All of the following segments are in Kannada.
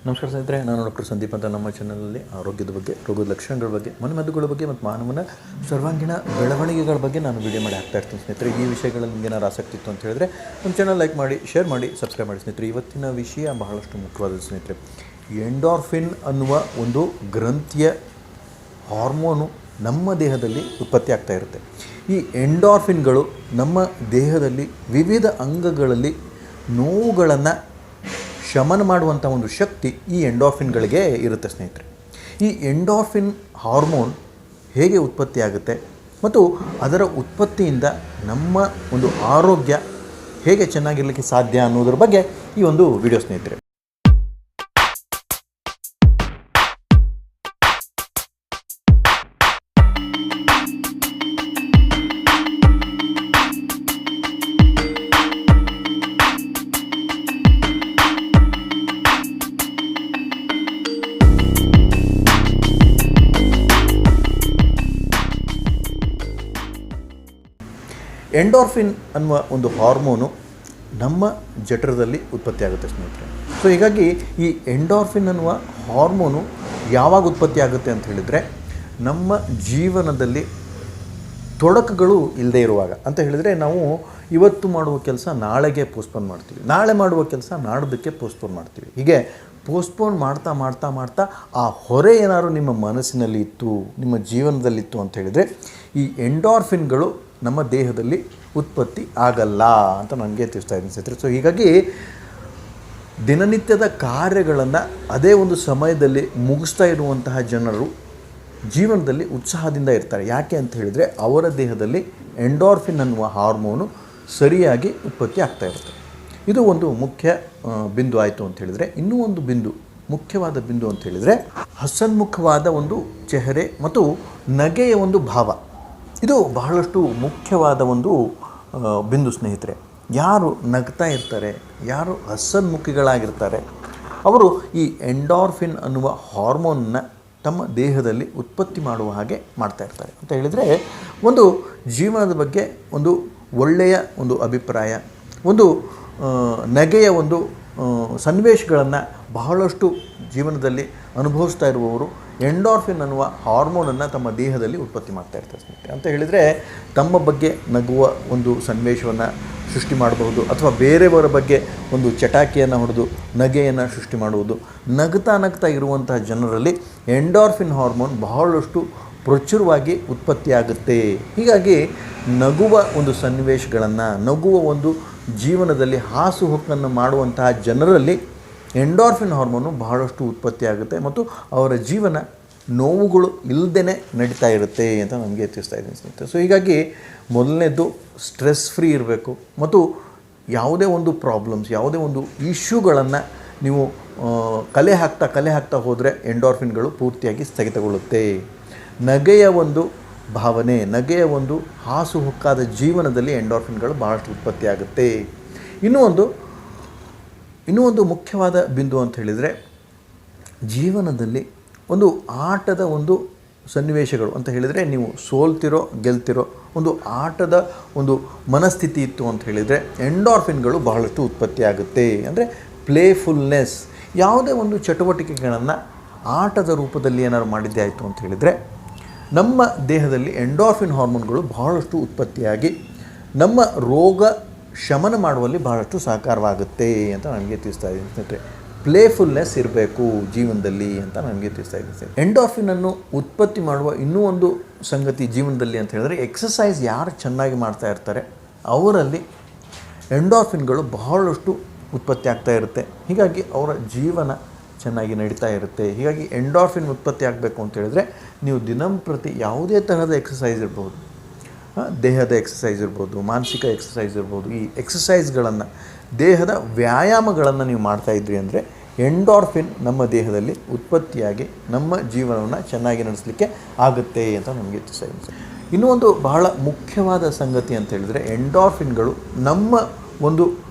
ನಮಸ್ಕಾರ ಸ್ನೇಹಿತರೆ, ನಾನು ಡಾಕ್ಟರ್ ಸಂದೀಪ್ ಅಂತ. ನಮ್ಮ ಚಾನಲಲ್ಲಿ ಆರೋಗ್ಯದ ಬಗ್ಗೆ, ರೋಗದ ಲಕ್ಷಣಗಳ ಬಗ್ಗೆ, ಮನೆಮದ್ದುಗಳ ಬಗ್ಗೆ ಮತ್ತು ಮಾನವನ ಸರ್ವಾಂಗೀಣ ಬೆಳವಣಿಗೆಗಳ ಬಗ್ಗೆ ನಾನು ವಿಡಿಯೋ ಮಾಡಿ ಹಾಕ್ತಾ ಇರ್ತೀನಿ ಸ್ನೇಹಿತರೆ. ಈ ವಿಷಯಗಳಲ್ಲಿ ನಿಮಗೆ ಏನಾರು ಆಸಕ್ತಿ ಇತ್ತು ಅಂತ ಹೇಳಿದ್ರೆ ನಮ್ಮ ಚಾನಲ್ ಲೈಕ್ ಮಾಡಿ, ಶೇರ್ ಮಾಡಿ, ಸಬ್ಸ್ಕ್ರೈಬ್ ಮಾಡಿ ಸ್ನೇಹಿತರೆ. ಇವತ್ತಿನ ವಿಷಯ ಬಹಳಷ್ಟು ಮುಖ್ಯವಾದ ಸ್ನೇಹಿತರೆ. ಎಂಡಾರ್ಫಿನ್ ಅನ್ನುವ ಒಂದು ಗ್ರಂಥಿಯ ಹಾರ್ಮೋನು ನಮ್ಮ ದೇಹದಲ್ಲಿ ಉತ್ಪತ್ತಿ ಆಗ್ತಾ ಇರುತ್ತೆ. ಈ ಎಂಡಾರ್ಫಿನ್ಗಳು ನಮ್ಮ ದೇಹದಲ್ಲಿ ವಿವಿಧ ಅಂಗಗಳಲ್ಲಿ ನೋವುಗಳನ್ನು ಶಮನ ಮಾಡುವಂಥ ಒಂದು ಶಕ್ತಿ ಈ ಎಂಡಾರ್ಫಿನ್ಗಳಿಗೆ ಇರುತ್ತೆ ಸ್ನೇಹಿತರೆ. ಈ ಎಂಡಾರ್ಫಿನ್ ಹಾರ್ಮೋನ್ ಹೇಗೆ ಉತ್ಪತ್ತಿ ಆಗುತ್ತೆ ಮತ್ತು ಅದರ ಉತ್ಪತ್ತಿಯಿಂದ ನಮ್ಮ ಒಂದು ಆರೋಗ್ಯ ಹೇಗೆ ಚೆನ್ನಾಗಿರಲಿಕ್ಕೆ ಸಾಧ್ಯ ಅನ್ನೋದ್ರ ಬಗ್ಗೆ ಈ ಒಂದು ವಿಡಿಯೋ ಸ್ನೇಹಿತರೆ. ಎಂಡಾರ್ಫಿನ್ ಅನ್ನುವ ಒಂದು ಹಾರ್ಮೋನು ನಮ್ಮ ಜಠರದಲ್ಲಿ ಉತ್ಪತ್ತಿ ಆಗುತ್ತೆ ಸ್ನೇಹಿತರೆ. ಸೊ ಹೀಗಾಗಿ ಈ ಎಂಡಾರ್ಫಿನ್ ಅನ್ನುವ ಹಾರ್ಮೋನು ಯಾವಾಗ ಉತ್ಪತ್ತಿ ಆಗುತ್ತೆ ಅಂತ ಹೇಳಿದರೆ, ನಮ್ಮ ಜೀವನದಲ್ಲಿ ತೊಡಕುಗಳು ಇಲ್ಲದೇ ಇರುವಾಗ. ಅಂತ ಹೇಳಿದರೆ, ನಾವು ಇವತ್ತು ಮಾಡುವ ಕೆಲಸ ನಾಳೆಗೆ ಪೋಸ್ಟ್ಪೋನ್ ಮಾಡ್ತೀವಿ, ನಾಳೆ ಮಾಡುವ ಕೆಲಸ ನಾಡೋದಕ್ಕೆ ಪೋಸ್ಟ್ಪೋನ್ ಮಾಡ್ತೀವಿ. ಹೀಗೆ ಪೋಸ್ಟ್ಪೋನ್ ಮಾಡ್ತಾ ಮಾಡ್ತಾ ಮಾಡ್ತಾ ಆ ಹೊರೆ ಏನಾದ್ರು ನಿಮ್ಮ ಮನಸ್ಸಿನಲ್ಲಿ ಇತ್ತು, ನಿಮ್ಮ ಜೀವನದಲ್ಲಿತ್ತು ಅಂತ ಹೇಳಿದರೆ, ಈ ಎಂಡಾರ್ಫಿನ್ಗಳು ನಮ್ಮ ದೇಹದಲ್ಲಿ ಉತ್ಪತ್ತಿ ಆಗಲ್ಲ ಅಂತ ನನಗೆ ತಿಳಿಸ್ತಾ ಇದ್ದೀನಿ ಸ್ನೇಹಿತರೆ. ಸೊ ಹೀಗಾಗಿ ದಿನನಿತ್ಯದ ಕಾರ್ಯಗಳನ್ನು ಅದೇ ಒಂದು ಸಮಯದಲ್ಲಿ ಮುಗಿಸ್ತಾ ಇರುವಂತಹ ಜನರು ಜೀವನದಲ್ಲಿ ಉತ್ಸಾಹದಿಂದ ಇರ್ತಾರೆ. ಯಾಕೆ ಅಂತ ಹೇಳಿದರೆ, ಅವರ ದೇಹದಲ್ಲಿ ಎಂಡಾರ್ಫಿನ್ ಅನ್ನುವ ಹಾರ್ಮೋನು ಸರಿಯಾಗಿ ಉತ್ಪತ್ತಿ ಆಗ್ತಾ ಇರುತ್ತೆ. ಇದು ಒಂದು ಮುಖ್ಯ ಬಿಂದು ಆಯಿತು ಅಂತ ಹೇಳಿದರೆ, ಇನ್ನೂ ಒಂದು ಬಿಂದು, ಮುಖ್ಯವಾದ ಬಿಂದು ಅಂತ ಹೇಳಿದರೆ, ಹಸನ್ಮುಖವಾದ ಒಂದು ಚೆಹರೆ ಮತ್ತು ನಗೆಯ ಒಂದು ಭಾವ. ಇದು ಬಹಳಷ್ಟು ಮುಖ್ಯವಾದ ಒಂದು ಬಿಂದು ಸ್ನೇಹಿತರೆ. ಯಾರು ನಗ್ತಾ ಇರ್ತಾರೆ, ಯಾರು ಹಸನ್ಮುಖಿಗಳಾಗಿರ್ತಾರೆ, ಅವರು ಈ ಎಂಡಾರ್ಫಿನ್ ಅನ್ನುವ ಹಾರ್ಮೋನನ್ನು ತಮ್ಮ ದೇಹದಲ್ಲಿ ಉತ್ಪತ್ತಿ ಮಾಡುವ ಹಾಗೆ ಮಾಡ್ತಾ ಇರ್ತಾರೆ. ಅಂತ ಹೇಳಿದರೆ, ಒಂದು ಜೀವನದ ಬಗ್ಗೆ ಒಂದು ಒಳ್ಳೆಯ ಒಂದು ಅಭಿಪ್ರಾಯ, ಒಂದು ನಗೆಯ ಒಂದು ಸನ್ನಿವೇಶಗಳನ್ನು ಬಹಳಷ್ಟು ಜೀವನದಲ್ಲಿ ಅನುಭವಿಸ್ತಾ ಇರುವವರು ಎಂಡಾರ್ಫಿನ್ ಅನ್ನುವ ಹಾರ್ಮೋನನ್ನು ತಮ್ಮ ದೇಹದಲ್ಲಿ ಉತ್ಪತ್ತಿ ಮಾಡ್ತಾ ಇರ್ತಾರೆ ಸ್ನೇಹಿತರೆ. ಅಂತ ಹೇಳಿದರೆ, ತಮ್ಮ ಬಗ್ಗೆ ನಗುವ ಒಂದು ಸನ್ನಿವೇಶವನ್ನು ಸೃಷ್ಟಿ ಮಾಡಬಹುದು, ಅಥವಾ ಬೇರೆಯವರ ಬಗ್ಗೆ ಒಂದು ಚಟಾಕಿಯನ್ನು ಹೊಡೆದು ನಗೆಯನ್ನು ಸೃಷ್ಟಿ ಮಾಡುವುದು. ನಗ್ತಾ ನಗ್ತಾ ಇರುವಂತಹ ಜನರಲ್ಲಿ ಎಂಡಾರ್ಫಿನ್ ಹಾರ್ಮೋನ್ ಬಹಳಷ್ಟು ಪ್ರಚುರವಾಗಿ ಉತ್ಪತ್ತಿಯಾಗುತ್ತೆ. ಹೀಗಾಗಿ ನಗುವ ಒಂದು ಸನ್ನಿವೇಶಗಳನ್ನು, ನಗುವ ಒಂದು ಜೀವನದಲ್ಲಿ ಹಾಸುಹೊಕ್ಕನ್ನು ಮಾಡುವಂತಹ ಜನರಲ್ಲಿ ಎಂಡಾರ್ಫಿನ್ ಹಾರ್ಮೋನು ಬಹಳಷ್ಟು ಉತ್ಪತ್ತಿ ಆಗುತ್ತೆ ಮತ್ತು ಅವರ ಜೀವನ ನೋವುಗಳು ಇಲ್ಲದೇ ನಡೀತಾ ಇರುತ್ತೆ ಅಂತ ನನಗೆ ತಿಳಿಸ್ತಾ ಇದ್ದೀನಿ ಸ್ನೇಹಿತರೆ. ಸೊ ಹೀಗಾಗಿ ಮೊದಲನೇದು ಸ್ಟ್ರೆಸ್ ಫ್ರೀ ಇರಬೇಕು ಮತ್ತು ಯಾವುದೇ ಒಂದು ಪ್ರಾಬ್ಲಮ್ಸ್, ಯಾವುದೇ ಒಂದು ಇಶ್ಯೂಗಳನ್ನು ನೀವು ಕಲೆ ಹಾಕ್ತಾ ಹೋದರೆ ಎಂಡಾರ್ಫಿನ್ಗಳು ಪೂರ್ತಿಯಾಗಿ ಸ್ಥಗಿತಗೊಳ್ಳುತ್ತೆ. ನಗೆಯ ಒಂದು ಭಾವನೆ, ನಗೆಯ ಒಂದು ಹಾಸುಹೊಕ್ಕಾದ ಜೀವನದಲ್ಲಿ ಎಂಡಾರ್ಫಿನ್ಗಳು ಬಹಳಷ್ಟು ಉತ್ಪತ್ತಿ ಆಗುತ್ತೆ. ಇನ್ನೂ ಒಂದು ಮುಖ್ಯವಾದ ಬಿಂದು ಅಂತ ಹೇಳಿದರೆ, ಜೀವನದಲ್ಲಿ ಒಂದು ಆಟದ ಒಂದು ಸನ್ನಿವೇಶಗಳು ಅಂತ ಹೇಳಿದರೆ, ನೀವು ಸೋಲ್ತಿರೋ ಗೆಲ್ತಿರೋ ಒಂದು ಆಟದ ಒಂದು ಮನಸ್ಥಿತಿ ಇತ್ತು ಅಂತ ಹೇಳಿದರೆ ಎಂಡಾರ್ಫಿನ್ಗಳು ಬಹಳಷ್ಟು ಉತ್ಪತ್ತಿ ಆಗುತ್ತೆ. ಅಂದರೆ ಪ್ಲೇಫುಲ್ನೆಸ್, ಯಾವುದೇ ಒಂದು ಚಟುವಟಿಕೆಗಳನ್ನು ಆಟದ ರೂಪದಲ್ಲಿ ಏನಾದ್ರು ಮಾಡಿದ್ದೇ ಆಯಿತು ಅಂತ ಹೇಳಿದರೆ, ನಮ್ಮ ದೇಹದಲ್ಲಿ ಎಂಡಾರ್ಫಿನ್ ಹಾರ್ಮೋನ್ಗಳು ಬಹಳಷ್ಟು ಉತ್ಪತ್ತಿಯಾಗಿ ನಮ್ಮ ರೋಗ ಶಮನ ಮಾಡುವಲ್ಲಿ ಬಹಳಷ್ಟು ಸಹಕಾರವಾಗುತ್ತೆ ಅಂತ ನನಗೆ ತಿಳಿಸ್ತಾ ಇದ್ದೀನಿ ಸ್ನೇಹಿತರೆ. ಪ್ಲೇಫುಲ್ನೆಸ್ ಇರಬೇಕು ಜೀವನದಲ್ಲಿ ಅಂತ ನನಗೆ ತಿಳಿಸ್ತಾ ಇದ್ದೀನಿ. ಎಂಡಾರ್ಫಿನನ್ನು ಉತ್ಪತ್ತಿ ಮಾಡುವ ಇನ್ನೂ ಒಂದು ಸಂಗತಿ ಜೀವನದಲ್ಲಿ ಅಂತ ಹೇಳಿದ್ರೆ, ಎಕ್ಸಸೈಸ್ ಯಾರು ಚೆನ್ನಾಗಿ ಮಾಡ್ತಾ ಇರ್ತಾರೆ ಅವರಲ್ಲಿ ಎಂಡಾರ್ಫಿನ್ಗಳು ಬಹಳಷ್ಟು ಉತ್ಪತ್ತಿ ಆಗ್ತಾ ಇರುತ್ತೆ. ಹೀಗಾಗಿ ಅವರ ಜೀವನ ಚೆನ್ನಾಗಿ ನಡೀತಾ ಇರುತ್ತೆ. ಹೀಗಾಗಿ ಎಂಡಾರ್ಫಿನ್ ಉತ್ಪತ್ತಿ ಆಗಬೇಕು ಅಂತ ಹೇಳಿದ್ರೆ, ನೀವು ದಿನಂಪ್ರತಿ ಯಾವುದೇ ತರಹದ ಎಕ್ಸಸೈಸ್ ಇರ್ಬೋದು, ದೇಹದ ಎಕ್ಸಸೈಸ್ ಇರ್ಬೋದು, ಮಾನಸಿಕ ಎಕ್ಸಸೈಸ್ ಇರ್ಬೋದು, ಈ ಎಕ್ಸಸೈಸ್ಗಳನ್ನು, ದೇಹದ ವ್ಯಾಯಾಮಗಳನ್ನು ನೀವು ಮಾಡ್ತಾಯಿದ್ರಿ ಅಂದರೆ ಎಂಡಾರ್ಫಿನ್ ನಮ್ಮ ದೇಹದಲ್ಲಿ ಉತ್ಪತ್ತಿಯಾಗಿ ನಮ್ಮ ಜೀವನವನ್ನು ಚೆನ್ನಾಗಿ ನಡೆಸಲಿಕ್ಕೆ ಆಗುತ್ತೆ ಅಂತ ನಮಗೆ ತಿಳಿಸ್ತಾ. ಇನ್ನೂ ಒಂದು ಬಹಳ ಮುಖ್ಯವಾದ ಸಂಗತಿ ಅಂತ ಹೇಳಿದರೆ, ಎಂಡಾರ್ಫಿನ್ಗಳು ನಮ್ಮ ಒಂದು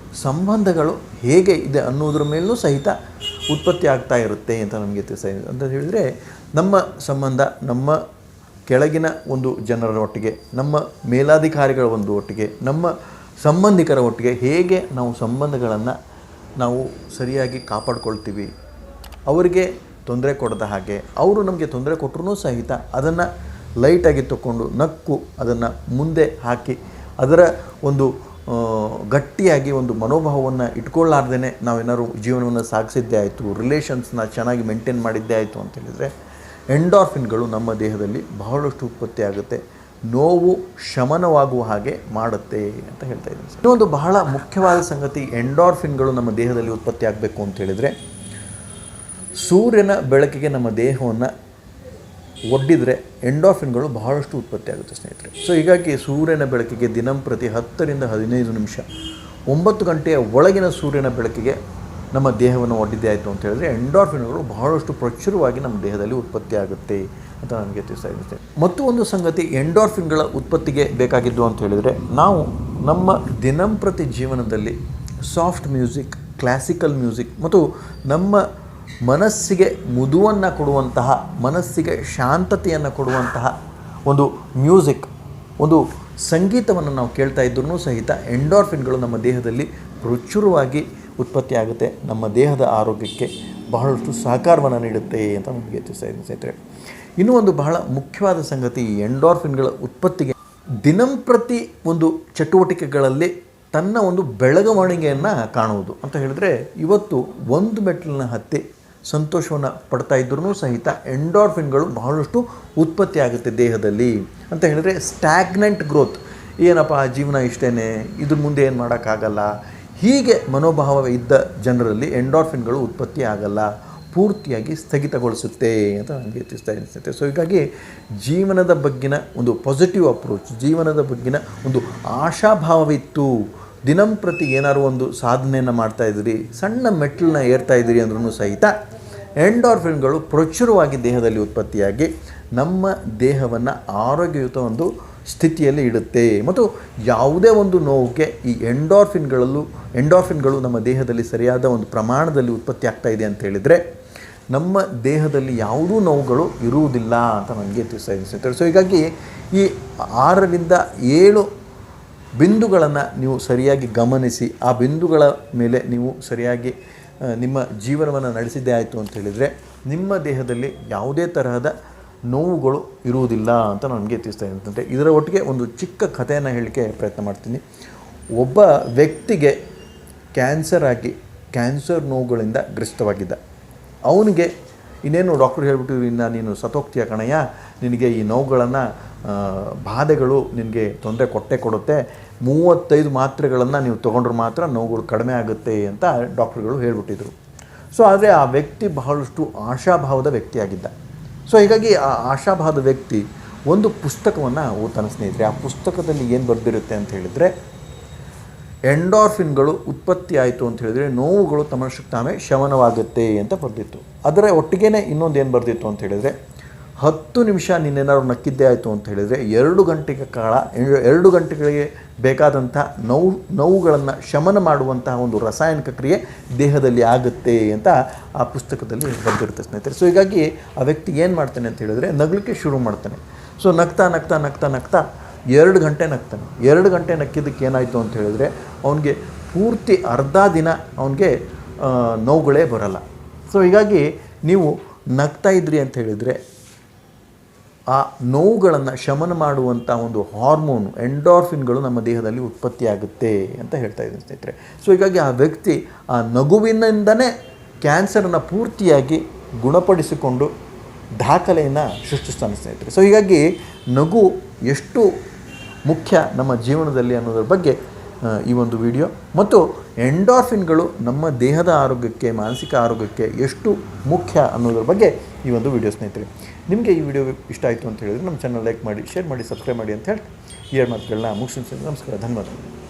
ಸಂಬಂಧಗಳು ಹೇಗೆ ಇದೆ ಅನ್ನೋದ್ರ ಮೇಲೂ ಸಹಿತ ಉತ್ಪತ್ತಿ ಆಗ್ತಾ ಇರುತ್ತೆ ಅಂತ ನಮಗೆ ತಿಳಿಸ್ತಾ. ಅಂತ ಹೇಳಿದರೆ, ನಮ್ಮ ಸಂಬಂಧ ನಮ್ಮ ಕೆಳಗಿನ ಒಂದು ಜನರ ಒಟ್ಟಿಗೆ, ನಮ್ಮ ಮೇಲಾಧಿಕಾರಿಗಳ ಒಂದು ಒಟ್ಟಿಗೆ, ನಮ್ಮ ಸಂಬಂಧಿಕರ ಒಟ್ಟಿಗೆ ಹೇಗೆ ನಾವು ಸಂಬಂಧಗಳನ್ನು ನಾವು ಸರಿಯಾಗಿ ಕಾಪಾಡ್ಕೊಳ್ತೀವಿ ಅವರಿಗೆ ತೊಂದರೆ ಕೊಡದ ಹಾಗೆ, ಅವರು ನಮಗೆ ತೊಂದರೆ ಕೊಟ್ಟರೂ ಸಹಿತ ಅದನ್ನು ಲೈಟಾಗಿ ತಗೊಂಡು ನಕ್ಕು ಅದನ್ನು ಮುಂದೆ ಹಾಕಿ ಅದರ ಒಂದು ಗಟ್ಟಿಯಾಗಿ ಒಂದು ಮನೋಭಾವವನ್ನು ಇಟ್ಕೊಳ್ಳಾರ್ದೇ ನಾವೇನಾದ್ರು ಜೀವನವನ್ನು ಸಾಗಿಸಿದ್ದೇ ಆಯಿತು, ರಿಲೇಷನ್ಸ್ನ ಚೆನ್ನಾಗಿ ಮೇಂಟೈನ್ ಮಾಡಿದ್ದೇ ಆಯಿತು ಅಂತ ಹೇಳಿದರೆ ಎಂಡಾರ್ಫಿನ್ಗಳು ನಮ್ಮ ದೇಹದಲ್ಲಿ ಬಹಳಷ್ಟು ಉತ್ಪತ್ತಿ ಆಗುತ್ತೆ, ನೋವು ಶಮನವಾಗುವ ಹಾಗೆ ಮಾಡುತ್ತೆ ಅಂತ ಹೇಳ್ತಾ ಇದ್ದೀನಿ. ಇನ್ನೊಂದು ಬಹಳ ಮುಖ್ಯವಾದ ಸಂಗತಿ, ಎಂಡಾರ್ಫಿನ್ಗಳು ನಮ್ಮ ದೇಹದಲ್ಲಿ ಉತ್ಪತ್ತಿ ಆಗಬೇಕು ಅಂತ ಹೇಳಿದರೆ ಸೂರ್ಯನ ಬೆಳಕಿಗೆ ನಮ್ಮ ದೇಹವನ್ನು ಒಡ್ಡಿದರೆ ಎಂಡಾರ್ಫಿನ್ಗಳು ಬಹಳಷ್ಟು ಉತ್ಪತ್ತಿ ಆಗುತ್ತೆ ಸ್ನೇಹಿತರೆ. ಸೊ ಹೀಗಾಗಿ ಸೂರ್ಯನ ಬೆಳಕಿಗೆ ದಿನಂಪ್ರತಿ 10 ರಿಂದ 15 ನಿಮಿಷ 9 ಗಂಟೆಯ ಒಳಗಿನ ಸೂರ್ಯನ ಬೆಳಕಿಗೆ ನಮ್ಮ ದೇಹವನ್ನು ಒಡ್ಡಿದ್ದೇ ಆಯಿತು ಅಂತ ಹೇಳಿದ್ರೆ ಎಂಡಾರ್ಫಿನ್ಗಳು ಬಹಳಷ್ಟು ಪ್ರಚುರವಾಗಿ ನಮ್ಮ ದೇಹದಲ್ಲಿ ಉತ್ಪತ್ತಿ ಆಗುತ್ತೆ ಅಂತ ನನಗೆ ತಿಳಿಸ್ತಾ. ಮತ್ತು ಒಂದು ಸಂಗತಿ, ಎಂಡಾರ್ಫಿನ್ಗಳ ಉತ್ಪತ್ತಿಗೆ ಬೇಕಾಗಿದ್ದು ಅಂತ ಹೇಳಿದರೆ ನಾವು ನಮ್ಮ ದಿನಂಪ್ರತಿ ಜೀವನದಲ್ಲಿ ಸಾಫ್ಟ್ ಮ್ಯೂಸಿಕ್, ಕ್ಲಾಸಿಕಲ್ ಮ್ಯೂಸಿಕ್ ಮತ್ತು ನಮ್ಮ ಮನಸ್ಸಿಗೆ ಮುದುವನ್ನು ಕೊಡುವಂತಹ, ಮನಸ್ಸಿಗೆ ಶಾಂತತೆಯನ್ನು ಕೊಡುವಂತಹ ಒಂದು ಮ್ಯೂಸಿಕ್, ಒಂದು ಸಂಗೀತವನ್ನು ನಾವು ಕೇಳ್ತಾ ಇದ್ರೂ ಸಹಿತ ಎಂಡಾರ್ಫಿನ್ಗಳು ನಮ್ಮ ದೇಹದಲ್ಲಿ ಪ್ರಚುರವಾಗಿ ಉತ್ಪತ್ತಿ ಆಗುತ್ತೆ, ನಮ್ಮ ದೇಹದ ಆರೋಗ್ಯಕ್ಕೆ ಬಹಳಷ್ಟು ಸಹಕಾರವನ್ನು ನೀಡುತ್ತೆ ಅಂತ ನಮಗೆ ಸ್ನೇಹಿತರೆ. ಇನ್ನೂ ಒಂದು ಬಹಳ ಮುಖ್ಯವಾದ ಸಂಗತಿ, ಈ ಎಂಡಾರ್ಫಿನ್ಗಳ ಉತ್ಪತ್ತಿಗೆ ದಿನಂಪ್ರತಿ ಒಂದು ಚಟುವಟಿಕೆಗಳಲ್ಲಿ ತನ್ನ ಒಂದು ಬೆಳವಣಿಗೆಯನ್ನು ಕಾಣುವುದು ಅಂತ ಹೇಳಿದ್ರೆ, ಇವತ್ತು ಒಂದು ಮೆಟ್ಟಿಲನ್ನ ಹತ್ತಿ ಸಂತೋಷವನ್ನು ಪಡ್ತಾ ಇದ್ರೂ ಸಹಿತ ಎಂಡಾರ್ಫಿನ್ಗಳು ಬಹಳಷ್ಟು ಉತ್ಪತ್ತಿ ಆಗುತ್ತೆ ದೇಹದಲ್ಲಿ ಅಂತ ಹೇಳಿದರೆ ಸ್ಟ್ಯಾಗ್ನೆಂಟ್ ಗ್ರೋತ್, ಏನಪ್ಪ ಜೀವನ ಇಷ್ಟೇ, ಇದ್ರ ಮುಂದೆ ಏನು ಮಾಡೋಕ್ಕಾಗಲ್ಲ, ಹೀಗೆ ಮನೋಭಾವ ಇದ್ದ ಜನರಲ್ಲಿ ಎಂಡಾರ್ಫಿನ್ಗಳು ಉತ್ಪತ್ತಿ ಆಗಲ್ಲ, ಪೂರ್ತಿಯಾಗಿ ಸ್ಥಗಿತಗೊಳಿಸುತ್ತೆ ಅಂತ ನನಗೆ ತಿಳಿಸ್ತಾ ಇರುತ್ತೆ. ಸೊ ಹೀಗಾಗಿ ಜೀವನದ ಬಗ್ಗಿನ ಒಂದು ಪಾಸಿಟಿವ್ ಅಪ್ರೋಚ್, ಜೀವನದ ಬಗ್ಗಿನ ಒಂದು ಆಶಾಭಾವವಿತ್ತು, ದಿನಂಪ್ರತಿ ಏನಾದ್ರು ಒಂದು ಸಾಧನೆಯನ್ನು ಮಾಡ್ತಾಯಿದ್ದೀರಿ, ಸಣ್ಣ ಮೆಟ್ಟಲನ್ನ ಏರ್ತಾ ಇದ್ದೀರಿ ಅಂದ್ರೂ ಸಹಿತ ಎಂಡಾರ್ಫಿನ್ಗಳು ಪ್ರಚುರವಾಗಿ ದೇಹದಲ್ಲಿ ಉತ್ಪತ್ತಿಯಾಗಿ ನಮ್ಮ ದೇಹವನ್ನು ಆರೋಗ್ಯಯುತ ಒಂದು ಸ್ಥಿತಿಯಲ್ಲಿ ಇಡುತ್ತೆ. ಮತ್ತು ಯಾವುದೇ ಒಂದು ನೋವಿಗೆ ಈ ಎಂಡಾರ್ಫಿನ್ಗಳು ನಮ್ಮ ದೇಹದಲ್ಲಿ ಸರಿಯಾದ ಒಂದು ಪ್ರಮಾಣದಲ್ಲಿ ಉತ್ಪತ್ತಿ ಆಗ್ತಾ ಇದೆ ಅಂತ ಹೇಳಿದರೆ ನಮ್ಮ ದೇಹದಲ್ಲಿ ಯಾವುದೂ ನೋವುಗಳು ಇರುವುದಿಲ್ಲ ಅಂತ ನನಗೆ ತಿಳಿಸ್ತಾ. ಸೊ ಹೀಗಾಗಿ ಈ 6 ರಿಂದ 7 ಬಿಂದುಗಳನ್ನು ನೀವು ಸರಿಯಾಗಿ ಗಮನಿಸಿ, ಆ ಬಿಂದುಗಳ ಮೇಲೆ ನೀವು ಸರಿಯಾಗಿ ನಿಮ್ಮ ಜೀವನವನ್ನು ನಡೆಸಿದ್ದೇ ಆಯಿತು ಅಂತ ಹೇಳಿದರೆ ನಿಮ್ಮ ದೇಹದಲ್ಲಿ ಯಾವುದೇ ತರಹದ ನೋವುಗಳು ಇರುವುದಿಲ್ಲ ಅಂತ ನನಗೆ ತಿಳಿಸ್ತಾ ಇದ್ದಂತೆ. ಇದರ ಒಟ್ಟಿಗೆ ಒಂದು ಚಿಕ್ಕ ಕಥೆಯನ್ನು ಹೇಳಲಿಕ್ಕೆ ಪ್ರಯತ್ನ ಮಾಡ್ತೀನಿ. ಒಬ್ಬ ವ್ಯಕ್ತಿಗೆ ಕ್ಯಾನ್ಸರ್ ನೋವುಗಳಿಂದ ಗ್ರಸ್ತವಾಗಿದ್ದ. ಅವನಿಗೆ ಇನ್ನೇನು ಡಾಕ್ಟ್ರು ಹೇಳ್ಬಿಟ್ಟು, ಇನ್ನು ನೀನು ಸತ್ತೋಗ್ತೀಯ ಕಣಯ್ಯ, ನಿನಗೆ ಈ ನೋವುಗಳನ್ನು ಬಾಧೆಗಳು ನಿನಗೆ ತೊಂದರೆ ಕೊಡುತ್ತೆ, 35 ಮಾತ್ರೆಗಳನ್ನು ನೀವು ತೊಗೊಂಡ್ರೆ ಮಾತ್ರ ನೋವುಗಳು ಕಡಿಮೆ ಆಗುತ್ತೆ ಅಂತ ಡಾಕ್ಟ್ರುಗಳು ಹೇಳ್ಬಿಟ್ಟಿದ್ರು. ಸೊ ಆದರೆ ಆ ವ್ಯಕ್ತಿ ಬಹಳಷ್ಟು ಆಶಾಭಾವದ ವ್ಯಕ್ತಿಯಾಗಿದ್ದ. ಸೊ ಹೀಗಾಗಿ ಆ ಆಶಾಭಾವದ ವ್ಯಕ್ತಿ ಒಂದು ಪುಸ್ತಕವನ್ನು ಓದ್ತಾನೆ ಸ್ನೇಹಿತರೆ. ಆ ಪುಸ್ತಕದಲ್ಲಿ ಏನು ಬರೆದಿರುತ್ತೆ ಅಂತ ಹೇಳಿದರೆ, ಎಂಡಾರ್ಫಿನ್ಗಳು ಉತ್ಪತ್ತಿ ಆಯಿತು ಅಂತ ಹೇಳಿದರೆ ನೋವುಗಳು ತಮ್ಮಷ್ಟಕ್ಕೆ ತಾವೇ ಶಮನವಾಗುತ್ತೆ ಅಂತ ಬರೆದಿತ್ತು. ಅದರ ಒಟ್ಟಿಗೆ ಇನ್ನೊಂದು ಏನು ಬರೆದಿತ್ತು ಅಂತ ಹೇಳಿದರೆ, 10 ನಿಮಿಷ ನೀನೇನಾದ್ರು ನಕ್ಕಿದ್ದೇ ಆಯಿತು ಅಂತ ಹೇಳಿದರೆ 2 ಗಂಟೆಗೆ ಕಾಲ 2 ಗಂಟೆಗಳಿಗೆ ಬೇಕಾದಂಥ ನೋವುಗಳನ್ನು ಶಮನ ಮಾಡುವಂತಹ ಒಂದು ರಾಸಾಯನಿಕ ಕ್ರಿಯೆ ದೇಹದಲ್ಲಿ ಆಗುತ್ತೆ ಅಂತ ಆ ಪುಸ್ತಕದಲ್ಲಿ ಬರೆದಿರುತ್ತೆ ಸ್ನೇಹಿತರೆ. ಸೊ ಹೀಗಾಗಿ ಆ ವ್ಯಕ್ತಿ ಏನು ಮಾಡ್ತಾನೆ ಅಂತ ಹೇಳಿದರೆ ನಗಲಿಕ್ಕೆ ಶುರು ಮಾಡ್ತಾನೆ. ಸೊ ನಗ್ತಾ 2 ಗಂಟೆ ನಗ್ತಾನೆ. 2 ಗಂಟೆ ನಕ್ಕಿದ್ದಕ್ಕೆ ಏನಾಯಿತು ಅಂತ ಹೇಳಿದರೆ ಅವನಿಗೆ ಪೂರ್ತಿ ಅರ್ಧ ದಿನ ಅವನಿಗೆ ನೋವುಗಳೇ ಬರಲ್ಲ. ಸೊ ಹೀಗಾಗಿ ನೀವು ನಗ್ತಾ ಇದ್ರಿ ಅಂತ ಹೇಳಿದರೆ ಆ ನೋವುಗಳನ್ನು ಶಮನ ಮಾಡುವಂಥ ಒಂದು ಹಾರ್ಮೋನು ಎಂಡಾರ್ಫಿನ್ಗಳು ನಮ್ಮ ದೇಹದಲ್ಲಿ ಉತ್ಪತ್ತಿಯಾಗುತ್ತೆ ಅಂತ ಹೇಳ್ತಾ ಇದ್ದೀನಿ ಸ್ನೇಹಿತರೆ. ಸೊ ಹೀಗಾಗಿ ಆ ವ್ಯಕ್ತಿ ಆ ನಗುವಿನಿಂದನೇ ಕ್ಯಾನ್ಸರನ್ನು ಪೂರ್ತಿಯಾಗಿ ಗುಣಪಡಿಸಿಕೊಂಡು ದಾಖಲೆಯನ್ನು ಸೃಷ್ಟಿಸ್ತಾನೆ ಸ್ನೇಹಿತರೆ. ಸೊ ಹೀಗಾಗಿ ನಗು ಎಷ್ಟು ಮುಖ್ಯ ನಮ್ಮ ಜೀವನದಲ್ಲಿ ಅನ್ನೋದ್ರ ಬಗ್ಗೆ ಈ ಒಂದು ವಿಡಿಯೋ, ಮತ್ತು ಎಂಡಾರ್ಫಿನ್ಗಳು ನಮ್ಮ ದೇಹದ ಆರೋಗ್ಯಕ್ಕೆ, ಮಾನಸಿಕ ಆರೋಗ್ಯಕ್ಕೆ ಎಷ್ಟು ಮುಖ್ಯ ಅನ್ನೋದ್ರ ಬಗ್ಗೆ ಈ ಒಂದು ವಿಡಿಯೋ ಸ್ನೇಹಿತರೆ. ನಿಮಗೆ ಈ ವಿಡಿಯೋ ಇಷ್ಟ ಆಯಿತು ಅಂತ ಹೇಳಿದರೆ ನಮ್ಮ ಚಾನಲ್ ಲೈಕ್ ಮಾಡಿ, ಶೇರ್ ಮಾಡಿ, ಸಬ್ಸ್ಕ್ರೈಬ್ ಮಾಡಿ ಅಂತ ಹೇಳಿ 2 ಮಾತುಗಳನ್ನ ಮುಗಿಸ್ತೀನಿ. ನಮಸ್ಕಾರ, ಧನ್ಯವಾದಗಳು.